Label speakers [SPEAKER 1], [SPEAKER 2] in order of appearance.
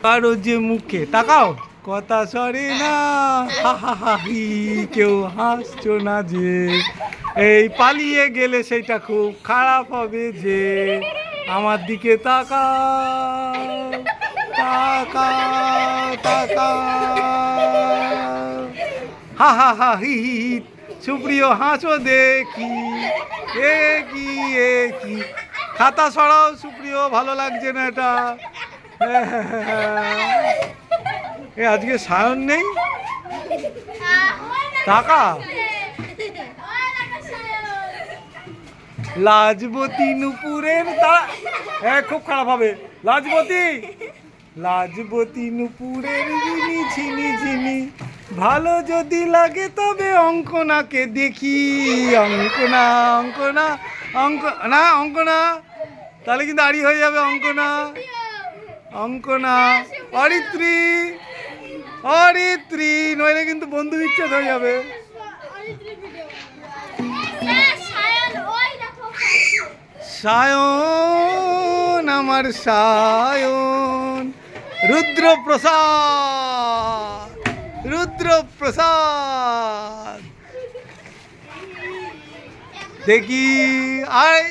[SPEAKER 1] কারো যে মুখে তাকাও কথা সরে না, হা হা হা হি, কেউ হাসছো না যে, এই পালিয়ে গেলে সেটা খুব খারাপ হবে যে, আমার দিকে তাকাও তাকাও তাকাও, হা হা হা হি হি, সুপ্রিয় হাসো দেখি, এ কি এ কি, খাতা সরাও সুপ্রিয়, ভালো লাগছে না এটা। এ আজকে সায়ন নেই, টাকা লাজবতী নুপুরের তারা, হ্যাঁ খুব খারাপ হবে। লাজবতী লাজবতী নুপুরের ঝিনি ঝিনি ঝিনি, ভালো যদি লাগে তবে অঙ্কনাকে দেখি। অঙ্কনা অঙ্কনা না অঙ্কনা, তাহলে কিন্তু আড়ি হয়ে যাবে। অঙ্কনা অঙ্কনা, অরিত্রী অরিত্রী, নইলে কিন্তু বন্ধু বিচ্ছেদ হয়ে যাবে। সায়ন আমার সায়ন, রুদ্রপ্রসাদ রুদ্রপ্রসাদ, দেখি আয়।